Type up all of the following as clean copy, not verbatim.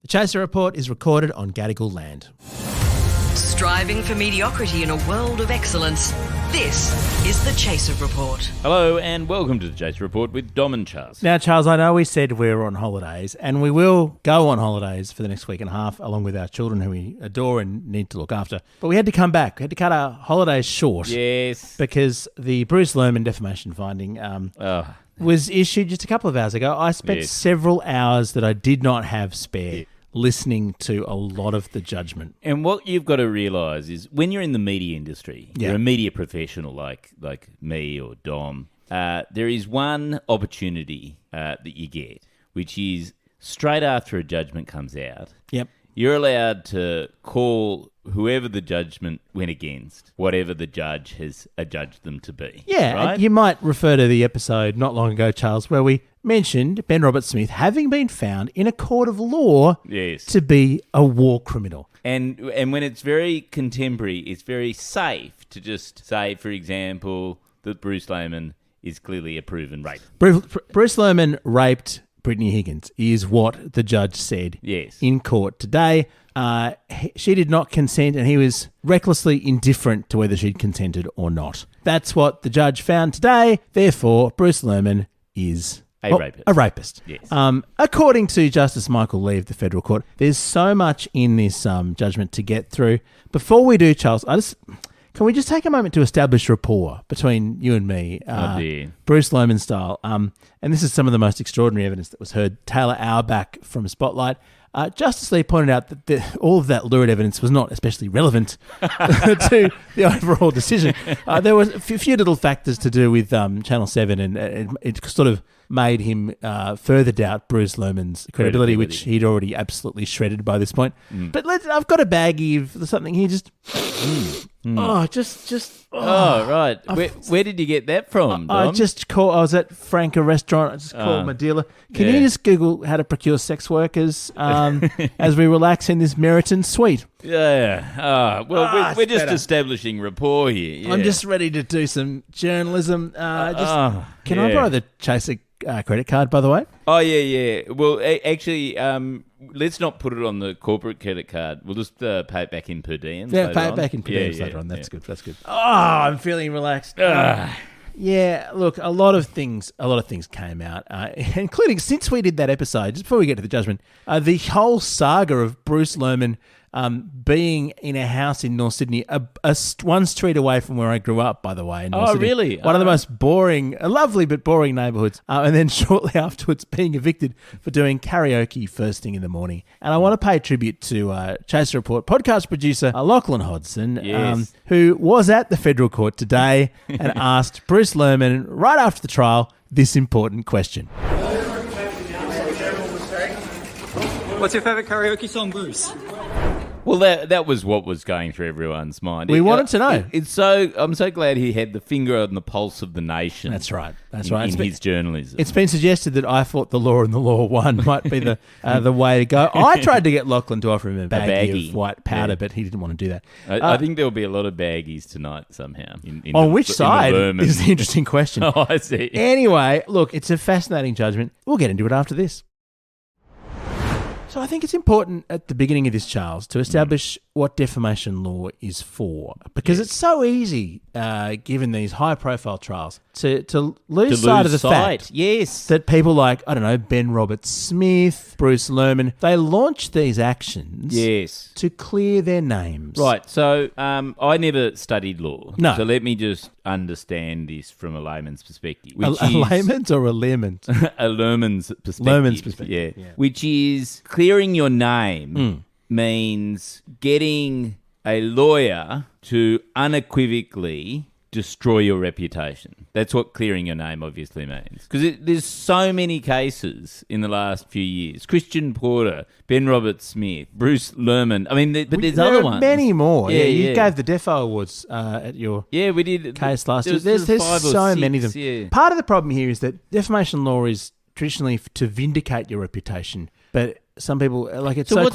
The Chaser Report is recorded on Gadigal land. Striving for mediocrity in a world of excellence. This is the Chaser Report. Hello and welcome to the Chaser Report with Dom and Charles. Now, Charles, I know we said we were on holidays, and we will go on holidays for the next week and a half, along with our children who we adore and need to look after. But we had to come back. We had to cut our holidays short. Yes. Because the Bruce Lehrmann defamation finding was issued just a couple of hours ago. I spent several hours that I did not have spare listening to a lot of the judgment. And what you've got to realise is when you're in the media industry, you're a media professional like me or Dom, there is one opportunity that you get, which is straight after a judgment comes out, you're allowed to call whoever the judgment went against, whatever the judge has adjudged them to be. Yeah, right? And you might refer to the episode not long ago, Charles, where we mentioned Ben Roberts-Smith having been found in a court of law to be a war criminal. And when it's very contemporary, it's very safe to just say, for example, that Bruce Lehrmann is clearly a proven rapist. Bruce Lehrmann raped Brittany Higgins is what the judge said in court today. She did not consent and he was recklessly indifferent to whether she'd consented or not. That's what the judge found today. Therefore, Bruce Lehrmann is a rapist. Yes. According to Justice Michael Lee of the Federal Court, there's so much in this judgment to get through. Before we do, Charles, can we just take a moment to establish rapport between you and me, Bruce Lehrmann style? And this is some of the most extraordinary evidence that was heard. Taylor Auerbach from Spotlight. Justice Lee pointed out that all of that lurid evidence was not especially relevant to the overall decision. There was a few little factors to do with Channel 7, and it sort of made him further doubt Bruce Lehrmann's credibility, which he'd already absolutely shredded by this point. But I've got a baggie of something here. Right. Where did you get that from, Dom? I was at Franca restaurant. I just called my dealer. Can you just Google how to procure sex workers as we relax in this Meriton suite? Yeah. We're just establishing rapport here. Yeah. I'm just ready to do some journalism. Can I borrow the Chaser credit card, by the way? Oh, yeah. Well, actually, let's not put it on the corporate credit card. We'll just pay it back in per diem. Yeah, pay it back in per diem later on. That's good. Oh, I'm feeling relaxed. Yeah, look, a lot of things came out, including since we did that episode, just before we get to the judgment, the whole saga of Bruce Lehrmann being in a house in North Sydney, one street away from where I grew up, by the way. In North Sydney. Really? One of the most boring, lovely but boring neighbourhoods. And then shortly afterwards being evicted for doing karaoke first thing in the morning. And I want to pay tribute to Chaser Report podcast producer Lachlan Hodson, who was at the federal court today and asked Bruce Lehrmann, right after the trial, this important question. What's your favourite karaoke song, Bruce? Well, that was what was going through everyone's mind. We wanted to know. I'm so glad he had the finger on the pulse of the nation. That's right. In his journalism. It's been suggested that I thought the law and the law one might be the way to go. I tried to get Lachlan to offer him a baggie of white powder, but he didn't want to do that. I think there will be a lot of baggies tonight somehow. On which side is the interesting question. Oh, I see. Anyway, look, it's a fascinating judgment. We'll get into it after this. So I think it's important at the beginning of this, Charles, to establish what defamation law is for, because it's so easy, given these high-profile trials, to lose sight of the fact that people like, I don't know, Ben Roberts-Smith, Bruce Lehrmann, they launch these actions to clear their names. Right, so I never studied law. No. So let me just understand this from a layman's perspective. A layman's or a Lehrmann's? A Lehrmann's perspective. Lehrmann's perspective. Yeah. Which is clearing your name means getting a lawyer to unequivocally destroy your reputation. That's what clearing your name obviously means. Because there's so many cases in the last few years. Christian Porter, Ben Roberts-Smith, Bruce Lehrmann. I mean, but there's other ones. Many more. You gave the Defo Awards at your we did case last year. There's so many of them. Yeah. Part of the problem here is that defamation law is traditionally to vindicate your reputation, but some people it's so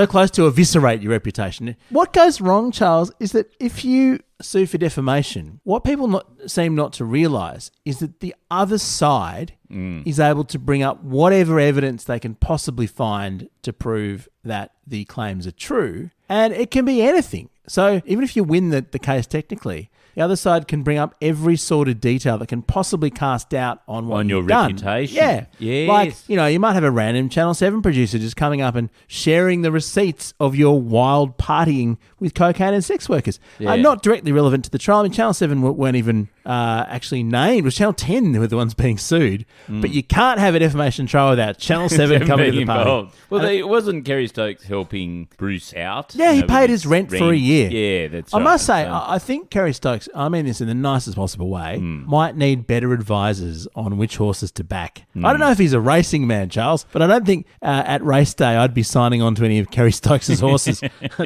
close to eviscerate your reputation. What goes wrong, Charles, is that if you sue for defamation, what people seem not to realise is that the other side is able to bring up whatever evidence they can possibly find to prove that the claims are true. And it can be anything. So even if you win the case technically, the other side can bring up every sort of detail that can possibly cast doubt on what your you've done. reputation. Yeah. Yes. Like, you might have a random Channel 7 producer just coming up and sharing the receipts of your wild partying with cocaine and sex workers. Yeah. Not directly relevant to the trial. I mean, Channel 7 weren't even actually named. It was Channel 10 who were the ones being sued. But you can't have a defamation trial without Channel 7 coming to the party. Well, wasn't Kerry Stokes helping Bruce out? Yeah, he paid his rent for a year. Yeah, that's I right. must say, I think Kerry Stokes, I mean this in the nicest possible way, might need better advisors on which horses to back. I don't know if he's a racing man, Charles, but I don't think at race day I'd be signing on to any of Kerry Stokes' horses,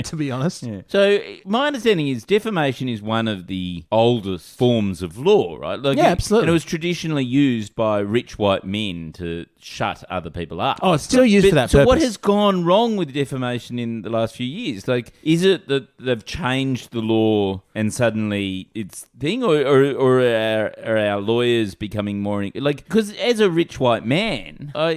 to be honest. Yeah. So my understanding is defamation is one of the oldest forms of law, right? Like absolutely. And it was traditionally used by rich white men to shut other people up. Oh, it's still used for that so purpose. what has gone wrong with defamation in the last few years? Like, is it that they've changed the law and suddenly it's thing, or are our lawyers becoming more like? Because as a rich white man, I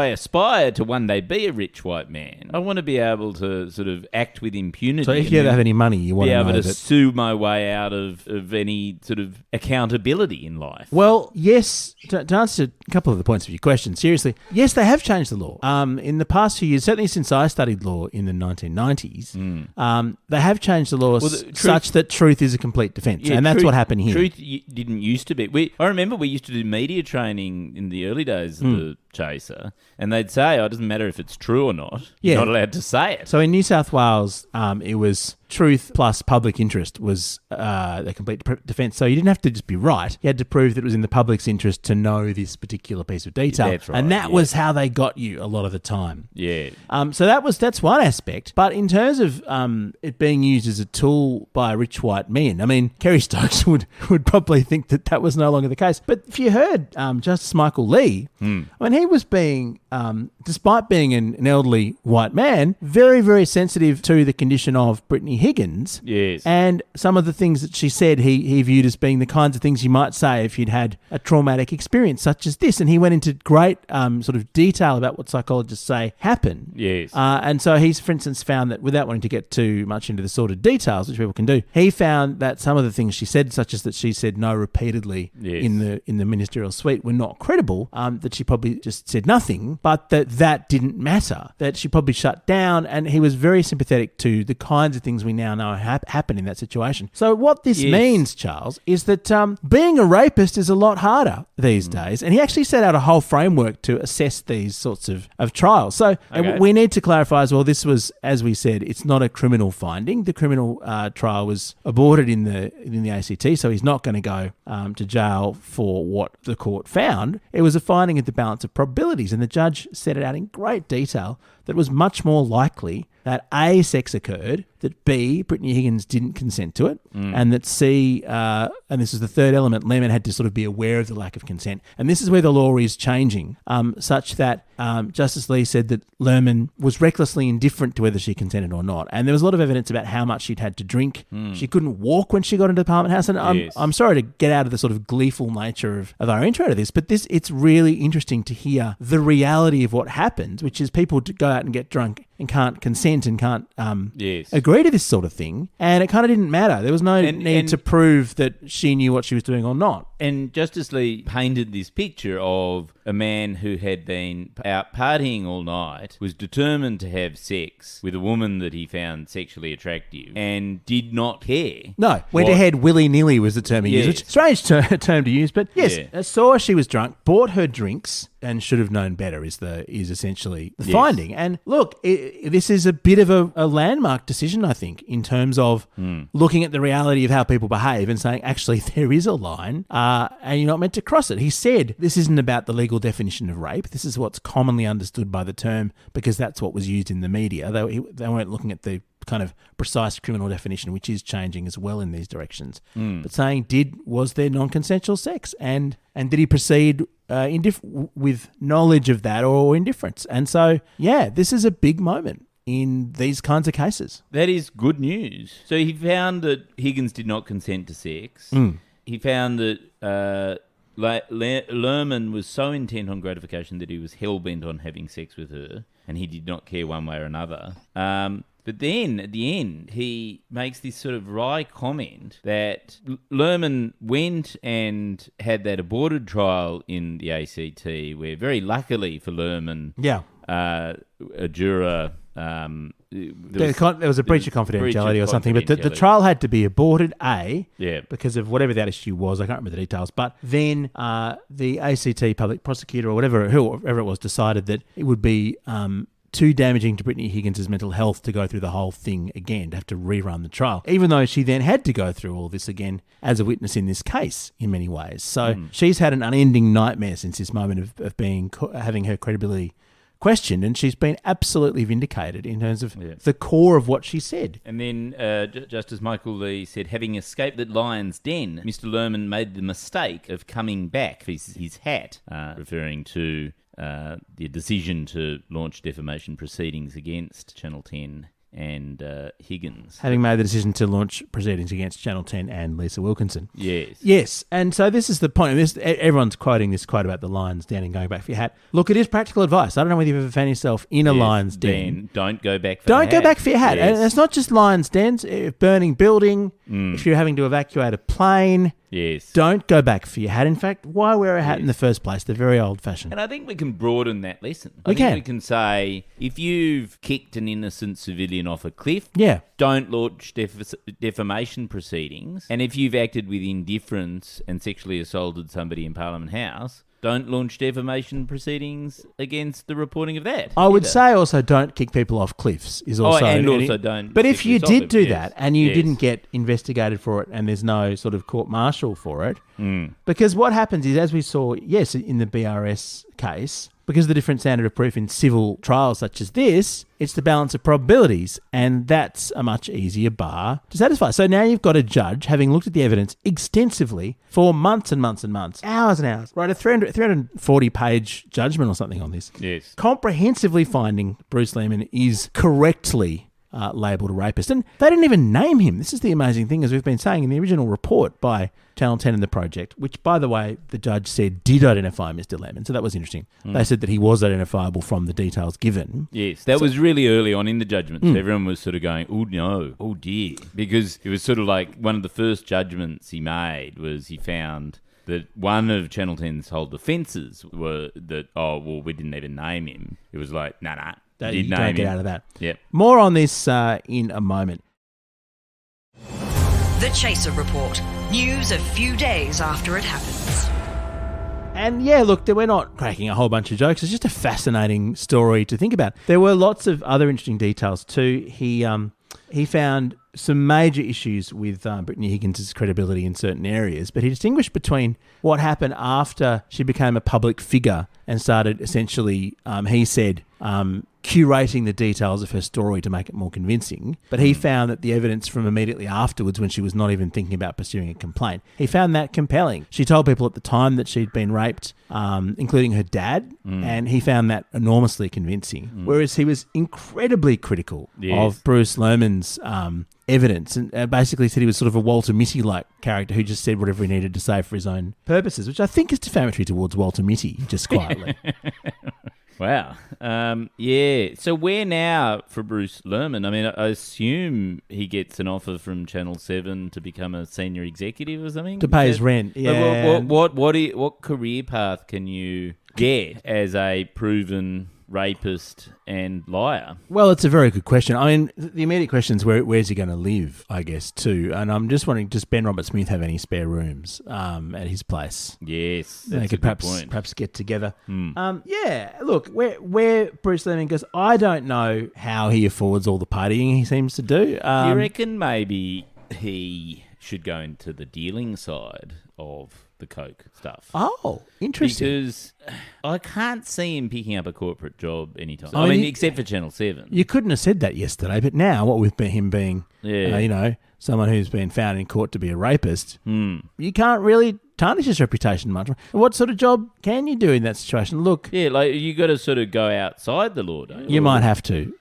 aspire to one day be a rich white man. I want to be able to sort of act with impunity. So if you don't have any money, you want be to able know to that... sue my way out of any sort of accountability in life. Well, yes, to answer a couple of the points of your question, seriously, yes, they have changed the law. In the past few years, certainly since I studied law in the 1990s, they have changed the law such that truth is a complete defence, and that's what happened here. Truth didn't used to be. I remember we used to do media training in the early days of the Chaser, and they'd say, it doesn't matter if it's true or not. You're not allowed to say it. So in New South Wales, it was truth plus public interest was the complete defence. So you didn't have to just be right. You had to prove that it was in the public's interest to know this particular piece of detail. That's right, and that was how they got you a lot of the time. Yeah. So that's one aspect. But in terms of it being used as a tool by rich white men, I mean, Kerry Stokes would probably think that was no longer the case. But if you heard Justice Michael Lee, when he was being, despite being an elderly white man, very, very sensitive to the condition of Brittany Higgins. Yes. And some of the things that she said he viewed as being the kinds of things you might say if you'd had a traumatic experience such as this. And he went into great sort of detail about what psychologists say happen. Yes. And so he's, for instance, found that, without wanting to get too much into the sort of details, which people can do, he found that some of the things she said, such as that she said no repeatedly in the ministerial suite, were not credible, that she probably just said nothing, but that didn't matter, that she probably shut down. And he was very sympathetic to the kinds of things we now know happen in that situation. So what this means, Charles, is that being a rapist is a lot harder these days. And he actually set out a whole framework to assess these sorts of trials. So we need to clarify as well, this was, as we said, it's not a criminal finding. The criminal trial was aborted in the ACT, so he's not going to go to jail for what the court found. It was a finding of the balance of probabilities, and the judge set it out in great detail that it was much more likely that A, sex occurred, that B, Brittany Higgins didn't consent to it, and that C, and this is the third element, Lehrmann had to sort of be aware of the lack of consent. And this is where the law is changing, such that Justice Lee said that Lehrmann was recklessly indifferent to whether she consented or not. And there was a lot of evidence about how much she'd had to drink. She couldn't walk when she got into the Parliament House. And I'm sorry to get out of the sort of gleeful nature of our intro to this, but it's really interesting to hear the reality of what happens, which is people go out and get drunk and can't consent and can't agree to this sort of thing. And it kind of didn't matter. There was no need to prove that she knew what she was doing or not. And Justice Lee painted this picture of a man who had been out partying all night, was determined to have sex with a woman that he found sexually attractive, and did not care. No, went ahead willy-nilly was the term he used, which strange term to use, but yes, saw she was drunk, bought her drinks, and should have known better is essentially the finding. And look, this is a bit of a landmark decision, I think, in terms of looking at the reality of how people behave and saying, actually, there is a line and you're not meant to cross it. He said, this isn't about the legal definition of rape. This is what's commonly understood by the term because that's what was used in the media. They weren't looking at the kind of precise criminal definition, which is changing as well in these directions. But saying, was there non-consensual sex? And did he proceed with knowledge of that or indifference? And so, this is a big moment in these kinds of cases. That is good news. So he found that Higgins did not consent to sex. He found that Lehrmann was so intent on gratification that he was hell-bent on having sex with her, and he did not care one way or another. But then, at the end, he makes this sort of wry comment that Lehrmann went and had that aborted trial in the ACT, where very luckily for Lehrmann, a juror... there was a breach of confidentiality or something, but the trial had to be aborted, because of whatever that issue was. I can't remember the details. But then the ACT public prosecutor or whoever it was decided that it would be too damaging to Brittany Higgins' mental health to go through the whole thing again, to have to rerun the trial, even though she then had to go through all this again as a witness in this case in many ways. So she's had an unending nightmare since this moment of having her credibility questioned, and she's been absolutely vindicated in terms of the core of what she said. And then Justice Michael Lee said, having escaped the lion's den, Mr. Lehrmann made the mistake of coming back for his hat, referring to the decision to launch defamation proceedings against Channel 10 and Higgins. Having made the decision to launch proceedings against Channel 10 and Lisa Wilkinson. Yes. Yes, and so this is the point. Everyone's quoting this quote about the lion's den and going back for your hat. Look, it is practical advice. I don't know whether you've ever found yourself in a lion's den. Don't go back for Don't go back for your hat. Yes. And it's not just lion's dens. Burning building, if you're having to evacuate a plane... Yes. Don't go back for your hat. In fact, why wear a hat in the first place? They're very old-fashioned. And I think we can broaden that lesson. We We can say, if you've kicked an innocent civilian off a cliff, don't launch defamation proceedings. And if you've acted with indifference and sexually assaulted somebody in Parliament House, don't launch defamation proceedings against the reporting of that. I would say also don't kick people off cliffs is also... don't... But if you did do that and you didn't get investigated for it and there's no sort of court-martial for it, because what happens is, as we saw, yes, in the BRS case... Because of the different standard of proof in civil trials such as this, it's the balance of probabilities, and that's a much easier bar to satisfy. So now you've got a judge, having looked at the evidence extensively for months and months and months, hours and hours, write a 340-page judgment or something on this. Yes. Comprehensively finding Bruce Lehrmann is correctly labelled a rapist. And they didn't even name him. This is the amazing thing, as we've been saying in the original report by Channel 10 and the Project, which, by the way, the judge said did identify Mr. Lehrmann. So that was interesting. They said that he was identifiable from the details given. Yes, that was really early on in the judgment. So everyone was sort of going, oh no, oh dear. Because it was sort of like one of the first judgments he made was he found that one of Channel 10's whole defences were that, we didn't even name him. It was like, nah. You don't get out of that. Yep. More on this in a moment. The Chaser Report. News a few days after it happens. And yeah, look, we're not cracking a whole bunch of jokes. It's just a fascinating story to think about. There were lots of other interesting details too. He found some major issues with Brittany Higgins' credibility in certain areas, but he distinguished between what happened after she became a public figure and started essentially, he said, curating the details of her story to make it more convincing. But he found that the evidence from immediately afterwards, when she was not even thinking about pursuing a complaint, he found that compelling. She told people at the time that she'd been raped, including her dad, and he found that enormously convincing. Whereas he was incredibly critical of Bruce Lehrmann's evidence, and basically said he was sort of a Walter Mitty-like character who just said whatever he needed to say for his own purposes, which I think is defamatory towards Walter Mitty, just quietly. Wow. So where now for Bruce Lehrmann? I mean, I assume he gets an offer from Channel 7 to become a senior executive or something? To pay his rent, yeah. What career path can you get as a proven rapist and liar? Well, it's a very good question. I mean, the immediate question is where's he going to live, I guess, too. And I'm just wondering, does Ben Roberts-Smith have any spare rooms at his place? Yes, they could perhaps get together. Yeah, look, where Bruce Lehrmann goes, I don't know how he affords all the partying he seems to do. You reckon maybe he should go into the dealing side of the coke stuff? Oh, interesting. Because I can't see him picking up a corporate job anytime. I mean, except for Channel 7. You couldn't have said that yesterday, but now, what with him being, someone who's been found in court to be a rapist, you can't really tarnish his reputation much. What sort of job can you do in that situation? Look, like you got to sort of go outside the law, don't you? You might have to.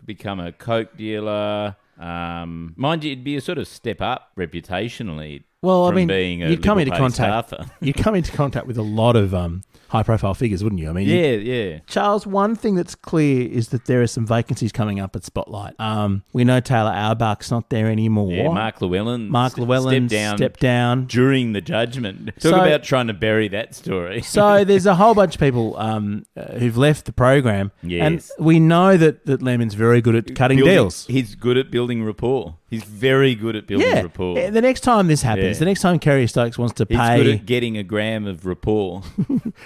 Become a coke dealer. Mind you, it'd be a sort of step up reputationally. Well, I from mean, being a you'd come into Liberal Party contact. staffer. You'd come into contact with a lot of high-profile figures, wouldn't you? I mean, Yeah. Charles, one thing that's clear is that there are some vacancies coming up at Spotlight. We know Taylor Auerbach's not there anymore. Yeah, Mark Llewellyn stepped down during the judgment. Talk So- about trying to bury that story. So there's a whole bunch of people who've left the program. Yes. And we know that Lehrmann's very good at cutting deals. He's good at building rapport. He's very good at building rapport. The next time this happens, Yeah. the next time Kerry Stokes wants to He's pay... good at getting a gram of rapport.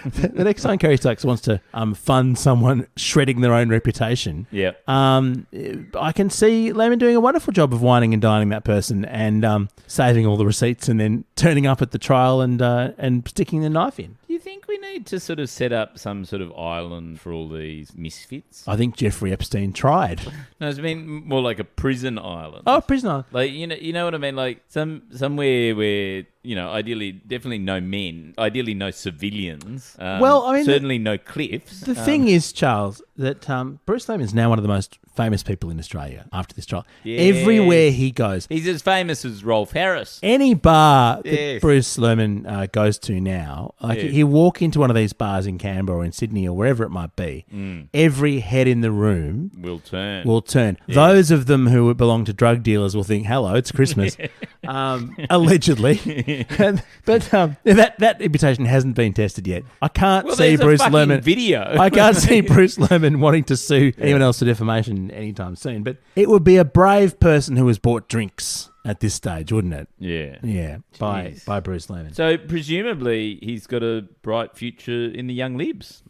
the next time Kerry Stokes wants to fund someone shredding their own reputation, Yeah. I can see Lehrmann doing a wonderful job of wining and dining that person and saving all the receipts and then turning up at the trial and sticking the knife in. Do you think we need to sort of set up some sort of island for all these misfits? I think Jeffrey Epstein tried. No, it's been more like a prison island. Oh, prisoner. Like, you know what I mean? Like somewhere where, ideally, definitely no men, ideally no civilians. Well, I mean, certainly no cliffs. The thing is, Charles, that Bruce Lehrmann is now one of the most famous people in Australia after this trial. Yes. Everywhere he goes. He's as famous as Rolf Harris. Any bar that Yes. Bruce Lehrmann goes to now, like Yes. he'll walk into one of these bars in Canberra or in Sydney or wherever it might be, every head in the room Will turn. will turn. Those of them who belong to drug dealers will think, hello, it's Christmas, allegedly. But that imputation hasn't been tested yet. I can't see there's a Bruce fucking Lehrmann... video. I can't see Bruce Lehrmann wanting to sue anyone else for defamation anytime soon. But it would be a brave person who has bought drinks at this stage, wouldn't it? Yeah. Yeah, by Jeez. Bruce Lehrmann. So presumably he's got a bright future in the Young Libs.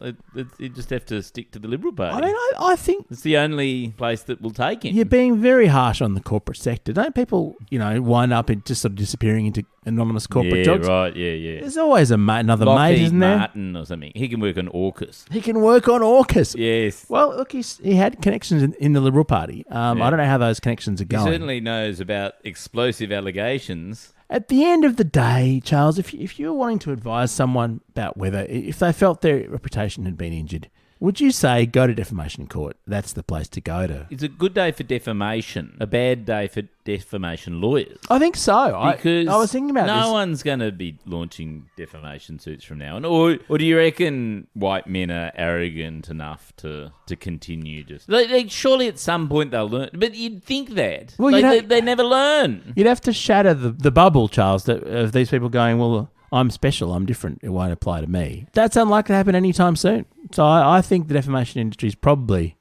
You just have to stick to the Liberal Party. I mean, I think It's the only place that will take him. you're being very harsh on the corporate sector. Don't people, wind up in just sort of disappearing into anonymous corporate jobs? Right. Yeah. There's always another mate, Lockheed isn't there? Martin or something. He can work on AUKUS. He can work on AUKUS. Yes. Well, look, he had connections in the Liberal Party. I don't know how those connections are He going. certainly knows about explosive allegations. At the end of the day, Charles, if you're wanting to advise someone about if they felt their reputation had been injured, would you say go to defamation court? That's the place to go to. It's a good day for defamation, a bad day for defamation lawyers. I think so. Because I was thinking about this. no one's going to be launching defamation suits from now on. Or do you reckon white men are arrogant enough to continue just... Like, surely at some point they'll learn. But you'd think that. Well, they never learn. You'd have to shatter the bubble, Charles, of these people going, well, I'm special, I'm different, it won't apply to me. That's unlikely to happen anytime soon. So I think the defamation industry is probably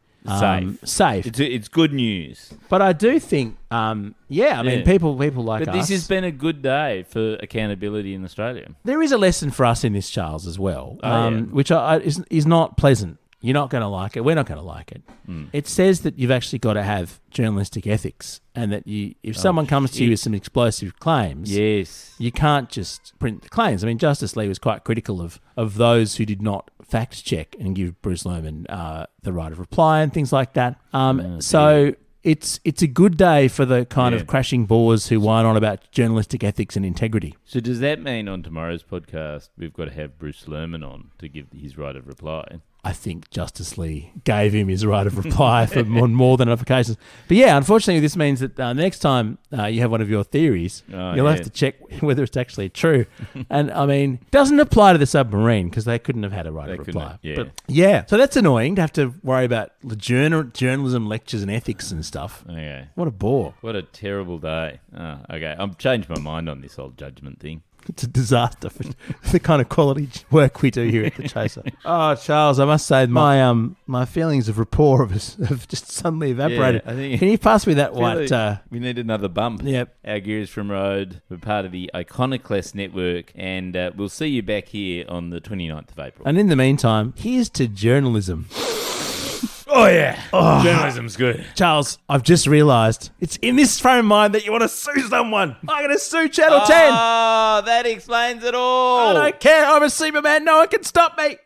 safe. It's good news. But I do think, people like But us. this has been a good day for accountability in Australia. There is a lesson for us in this, Charles, as well, Oh, yeah. which is not pleasant. You're not going to like it. We're not going to like it. It says that you've actually got to have journalistic ethics, and that if someone comes to you with some explosive claims, Yes. you can't just print the claims. I mean, Justice Lee was quite critical of those who did not fact check and give Bruce Lehrmann the right of reply and things like that. So it's a good day for the kind of crashing bores who whine on about journalistic ethics and integrity. So does that mean on tomorrow's podcast we've got to have Bruce Lehrmann on to give his right of reply? I think Justice Lee gave him his right of reply on more than enough occasions. But yeah, unfortunately, this means that the next time you have one of your theories, you'll have to check whether it's actually true. And I mean, it doesn't apply to the submarine because they couldn't have had a right of reply. But so that's annoying to have to worry about the journalism lectures and ethics and stuff. Okay. What a bore. What a terrible day. Oh, okay. I've changed my mind on this whole judgment thing. It's a disaster for the kind of quality work we do here at The Chaser. Oh, Charles, I must say my feelings of rapport have just suddenly evaporated. Yeah, I think- Can you pass me that white... we need another bump. Yep. Our Gears from Road. We're part of the Iconoclast Network, and we'll see you back here on the 29th of April. And in the meantime, here's to journalism. Oh, yeah. Journalism's good. Charles, I've just realised it's in this frame of mind that you want to sue someone. I'm going to sue Channel 10. Oh, that explains it all. I don't care. I'm a Superman. No one can stop me.